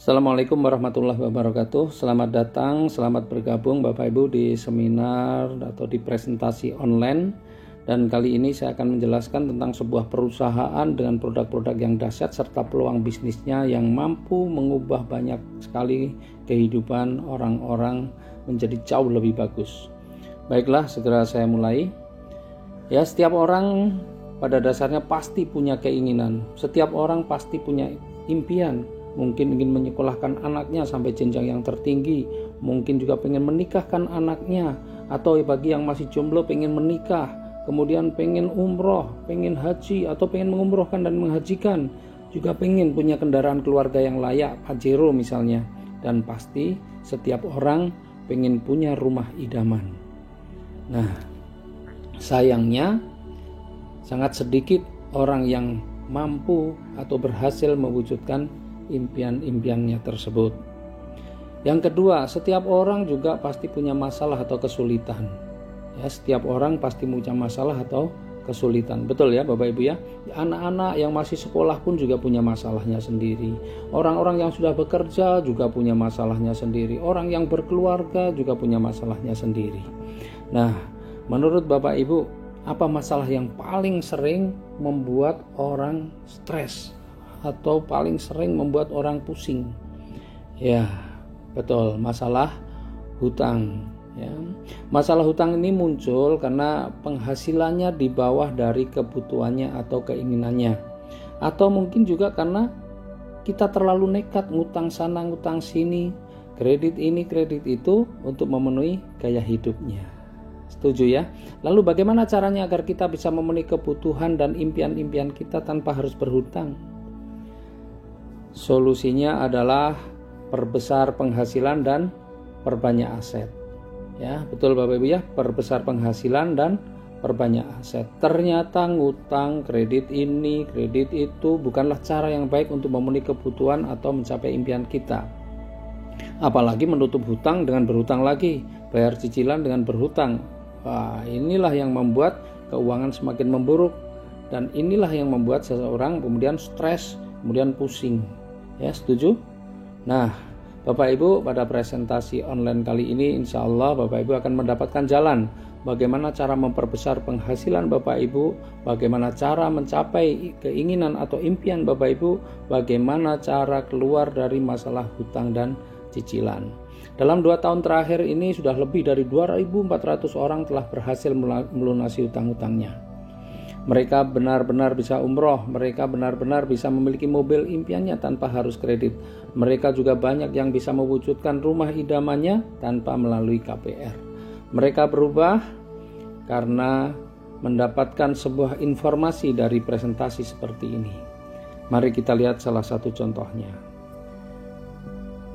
Assalamualaikum warahmatullahi wabarakatuh. Selamat datang, selamat bergabung Bapak Ibu di seminar atau di presentasi online. Dan kali ini saya akan menjelaskan tentang sebuah perusahaan dengan produk-produk yang dahsyat serta peluang bisnisnya yang mampu mengubah banyak sekali kehidupan orang-orang menjadi jauh lebih bagus. Baiklah, segera saya mulai. Ya, setiap orang pada dasarnya pasti punya keinginan. Setiap orang pasti punya impian. Mungkin ingin menyekolahkan anaknya sampai jenjang yang tertinggi, mungkin juga pengen menikahkan anaknya, atau bagi yang masih jomblo pengen menikah, kemudian pengen umroh, pengen haji, atau pengen mengumrohkan dan menghajikan, juga pengen punya kendaraan keluarga yang layak, Pajero misalnya. Dan pasti setiap orang pengen punya rumah idaman. Nah, sayangnya sangat sedikit orang yang mampu atau berhasil mewujudkan impian-impiannya tersebut. Yang kedua, setiap orang juga pasti punya masalah atau kesulitan. Ya, setiap orang pasti punya masalah atau kesulitan. Betul ya Bapak Ibu ya? Anak-anak yang masih sekolah pun juga punya masalahnya sendiri. Orang-orang yang sudah bekerja juga punya masalahnya sendiri. Orang yang berkeluarga juga punya masalahnya sendiri. Nah, menurut Bapak Ibu, apa masalah yang paling sering membuat orang stres atau paling sering membuat orang pusing? Ya, betul, masalah hutang. Ya. Masalah hutang ini muncul karena penghasilannya di bawah dari kebutuhannya atau keinginannya. Atau mungkin juga karena kita terlalu nekat ngutang sana, ngutang sini, kredit ini, kredit itu untuk memenuhi gaya hidupnya. Setuju ya? Lalu bagaimana caranya agar kita bisa memenuhi kebutuhan dan impian-impian kita tanpa harus berhutang? Solusinya adalah perbesar penghasilan dan perbanyak aset. Ya, betul Bapak Ibu ya, perbesar penghasilan dan perbanyak aset. Ternyata ngutang, kredit ini, kredit itu bukanlah cara yang baik untuk memenuhi kebutuhan atau mencapai impian kita. Apalagi menutup hutang dengan berhutang lagi, bayar cicilan dengan berhutang. Wah, inilah yang membuat keuangan semakin memburuk, dan inilah yang membuat seseorang kemudian stres, kemudian pusing. Ya, setuju? Nah, Bapak Ibu, pada presentasi online kali ini insya Allah Bapak Ibu akan mendapatkan jalan bagaimana cara memperbesar penghasilan Bapak Ibu, bagaimana cara mencapai keinginan atau impian Bapak Ibu, bagaimana cara keluar dari masalah hutang dan cicilan. Dalam 2 tahun terakhir ini sudah lebih dari 2.400 orang telah berhasil melunasi hutang-hutangnya. Mereka benar-benar bisa umroh, mereka benar-benar bisa memiliki mobil impiannya tanpa harus kredit. Mereka juga banyak yang bisa mewujudkan rumah idamannya tanpa melalui KPR. Mereka berubah karena mendapatkan sebuah informasi dari presentasi seperti ini. Mari kita lihat salah satu contohnya.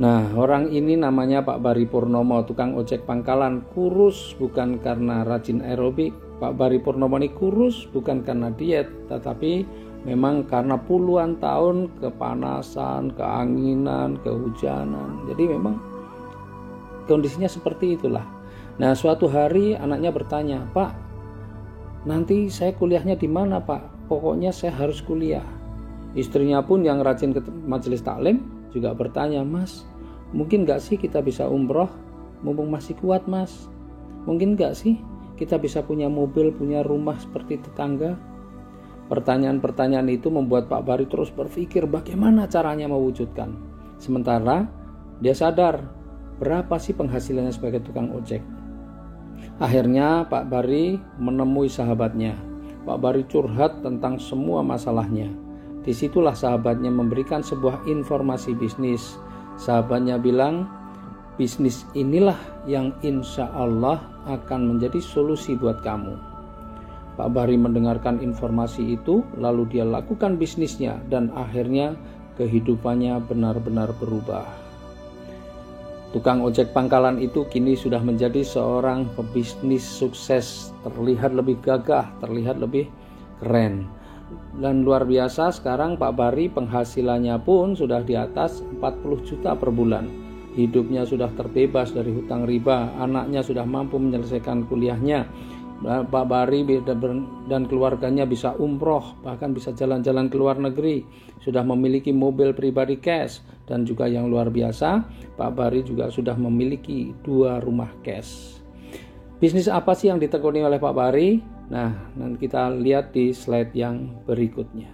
Nah, orang ini namanya Pak Bari Purnomo, tukang ojek pangkalan, kurus bukan karena rajin aerobik. Pak Bari Purnomo ini kurus bukan karena diet, tetapi memang karena puluhan tahun kepanasan, keanginan, kehujanan. Jadi memang kondisinya seperti itulah. Nah, suatu hari anaknya bertanya, "Pak, nanti saya kuliahnya di mana, Pak? Pokoknya saya harus kuliah." Istrinya pun yang rajin ke majelis taklim juga bertanya, "Mas, mungkin gak sih kita bisa umroh? Mumpung masih kuat, Mas. Mungkin gak sih kita bisa punya mobil, punya rumah seperti tetangga?" Pertanyaan-pertanyaan itu membuat Pak Bari terus berpikir bagaimana caranya mewujudkan. Sementara dia sadar berapa sih penghasilannya sebagai tukang ojek. Akhirnya Pak Bari menemui sahabatnya. Pak Bari curhat tentang semua masalahnya. Disitulah sahabatnya memberikan sebuah informasi bisnis. Sahabatnya bilang, bisnis inilah yang insya Allah akan menjadi solusi buat kamu. Pak Bari mendengarkan informasi itu, lalu dia lakukan bisnisnya dan akhirnya kehidupannya benar-benar berubah. Tukang ojek pangkalan itu kini sudah menjadi seorang pebisnis sukses, terlihat lebih gagah, terlihat lebih keren. Dan luar biasa, sekarang Pak Bari penghasilannya pun sudah di atas 40 juta per bulan. Hidupnya sudah terbebas dari hutang riba, anaknya sudah mampu menyelesaikan kuliahnya. Pak Bari dan keluarganya bisa umroh, bahkan bisa jalan-jalan ke luar negeri, sudah memiliki mobil pribadi cash, dan juga yang luar biasa, Pak Bari juga sudah memiliki 2 rumah cash. Bisnis apa sih yang ditekuni oleh Pak Bari? Nah, nanti kita lihat di slide yang berikutnya.